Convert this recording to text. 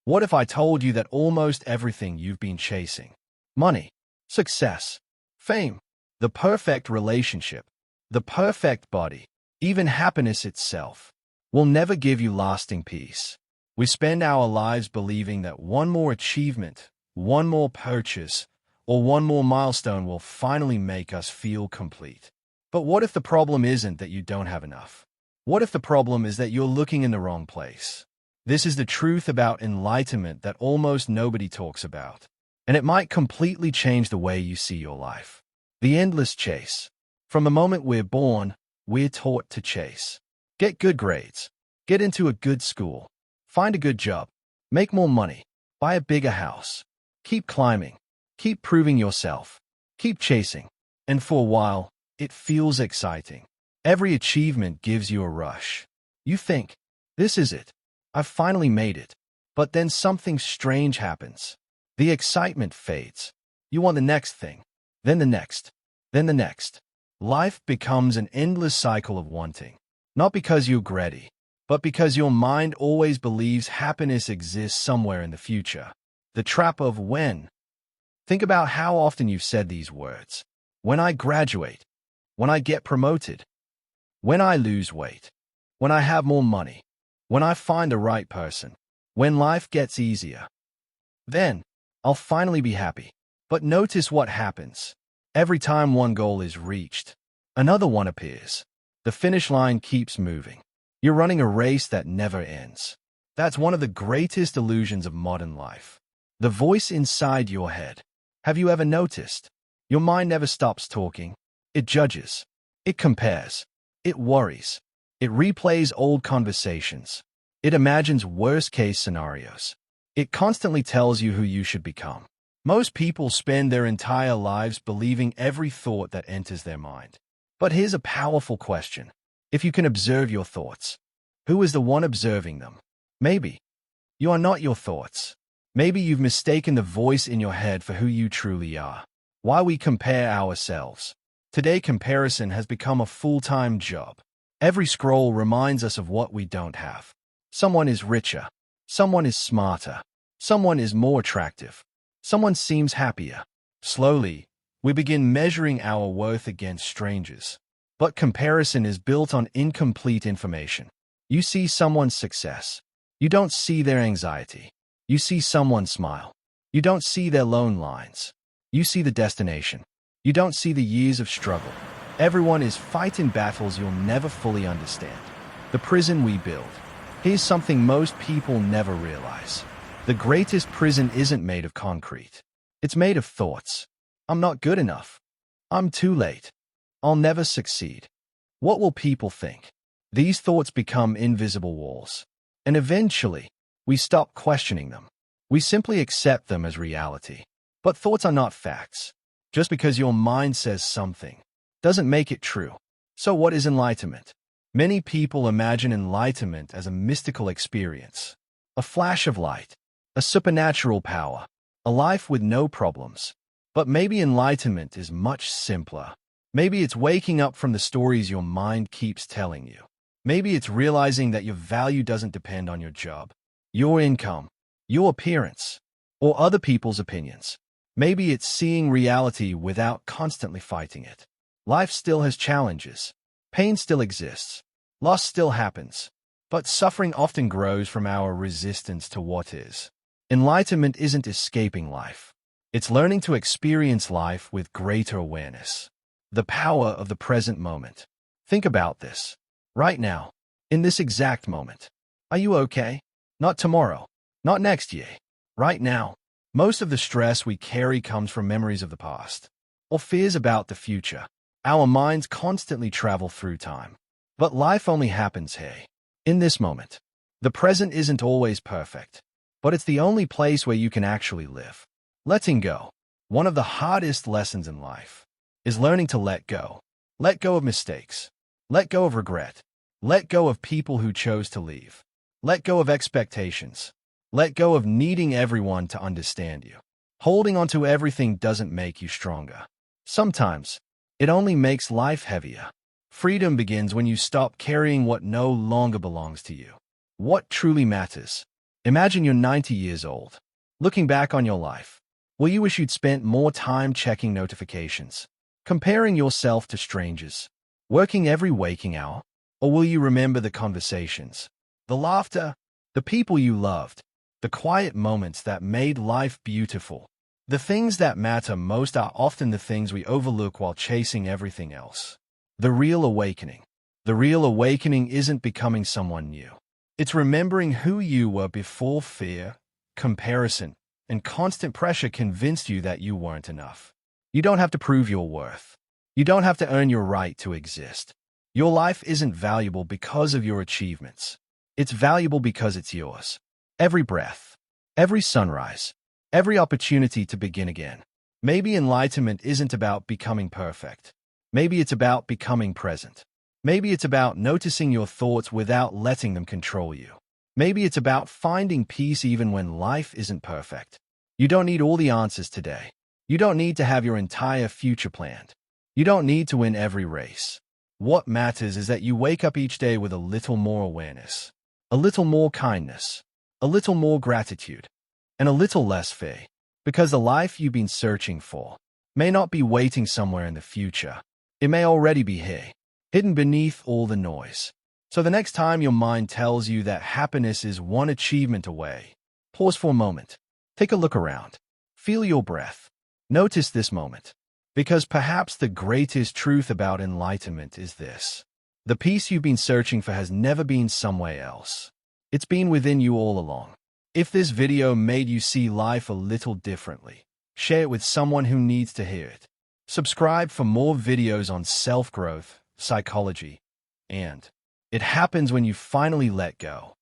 What if I told you that almost everything you've been chasing, money, success, fame, the perfect relationship, the perfect body, even happiness itself, will never give you lasting peace? We spend our lives believing that one more achievement, one more purchase, or one more milestone will finally make us feel complete. But what if the problem isn't that you don't have enough? What if the problem is that you're looking in the wrong place? This is the truth about enlightenment that almost nobody talks about, and it might completely change the way you see your life. The endless chase. From the moment we're born, we're taught to chase. Get good grades. Get into a good school. Find a good job. Make more money. Buy a bigger house. Keep climbing. Keep proving yourself. Keep chasing. And for a while, it feels exciting. Every achievement gives you a rush. You think, this is it. I've finally made it. But then something strange happens. The excitement fades. You want the next thing. Then the next. Then the next. Life becomes an endless cycle of wanting. Not because you're greedy, but because your mind always believes happiness exists somewhere in the future. The trap of when. Think about how often you've said these words. When I graduate. When I get promoted. When I lose weight. When I have more money. When I find the right person. When life gets easier. Then, I'll finally be happy. But notice what happens. Every time one goal is reached, another one appears. The finish line keeps moving. You're running a race that never ends. That's one of the greatest illusions of modern life. The voice inside your head. Have you ever noticed? Your mind never stops talking. It judges. It compares. It worries. It replays old conversations. It imagines worst-case scenarios. It constantly tells you who you should become. Most people spend their entire lives believing every thought that enters their mind. But here's a powerful question. If you can observe your thoughts, who is the one observing them? Maybe you are not your thoughts. Maybe you've mistaken the voice in your head for who you truly are. Why we compare ourselves. Today, comparison has become a full-time job. Every scroll reminds us of what we don't have. Someone is richer. Someone is smarter. Someone is more attractive. Someone seems happier. Slowly, we begin measuring our worth against strangers. But comparison is built on incomplete information. You see someone's success. You don't see their anxiety. You see someone's smile. You don't see their lone lines. You see the destination. You don't see the years of struggle. Everyone is fighting battles you'll never fully understand. The prison we build. Here's something most people never realize. The greatest prison isn't made of concrete. It's made of thoughts. I'm not good enough. I'm too late. I'll never succeed. What will people think? These thoughts become invisible walls. And eventually, we stop questioning them. We simply accept them as reality. But thoughts are not facts. Just because your mind says something doesn't make it true. So what is enlightenment? Many people imagine enlightenment as a mystical experience. A flash of light. A supernatural power. A life with no problems. But maybe enlightenment is much simpler. Maybe it's waking up from the stories your mind keeps telling you. Maybe it's realizing that your value doesn't depend on your job, your income, your appearance, or other people's opinions. Maybe it's seeing reality without constantly fighting it. Life still has challenges. Pain still exists. Loss still happens. But suffering often grows from our resistance to what is. Enlightenment isn't escaping life. It's learning to experience life with greater awareness. The power of the present moment. Think about this. Right now. In this exact moment. Are you okay? Not tomorrow. Not next year. Right now. Most of the stress we carry comes from memories of the past. Or fears about the future. Our minds constantly travel through time. But life only happens here. In this moment. The present isn't always perfect. But it's the only place where you can actually live. Letting go. One of the hardest lessons in life is learning to let go. Let go of mistakes. Let go of regret. Let go of people who chose to leave. Let go of expectations. Let go of needing everyone to understand you. Holding onto everything doesn't make you stronger. Sometimes, it only makes life heavier. Freedom begins when you stop carrying what no longer belongs to you. What truly matters? Imagine you're 90 years old. Looking back on your life, will you wish you'd spent more time checking notifications, comparing yourself to strangers, working every waking hour? Or will you remember the conversations, the laughter, the people you loved, the quiet moments that made life beautiful? The things that matter most are often the things we overlook while chasing everything else. The real awakening. The real awakening isn't becoming someone new. It's remembering who you were before fear, comparison, and constant pressure convinced you that you weren't enough. You don't have to prove your worth. You don't have to earn your right to exist. Your life isn't valuable because of your achievements. It's valuable because it's yours. Every breath, every sunrise, every opportunity to begin again. Maybe enlightenment isn't about becoming perfect. Maybe it's about becoming present. Maybe it's about noticing your thoughts without letting them control you. Maybe it's about finding peace even when life isn't perfect. You don't need all the answers today. You don't need to have your entire future planned. You don't need to win every race. What matters is that you wake up each day with a little more awareness, a little more kindness, a little more gratitude, and a little less fear. Because the life you've been searching for may not be waiting somewhere in the future. It may already be here, hidden beneath all the noise. So the next time your mind tells you that happiness is one achievement away, pause for a moment. Take a look around. Feel your breath. Notice this moment. Because perhaps the greatest truth about enlightenment is this. The peace you've been searching for has never been somewhere else. It's been within you all along. If this video made you see life a little differently, share it with someone who needs to hear it. Subscribe for more videos on self-growth, psychology, and it happens when you finally let go.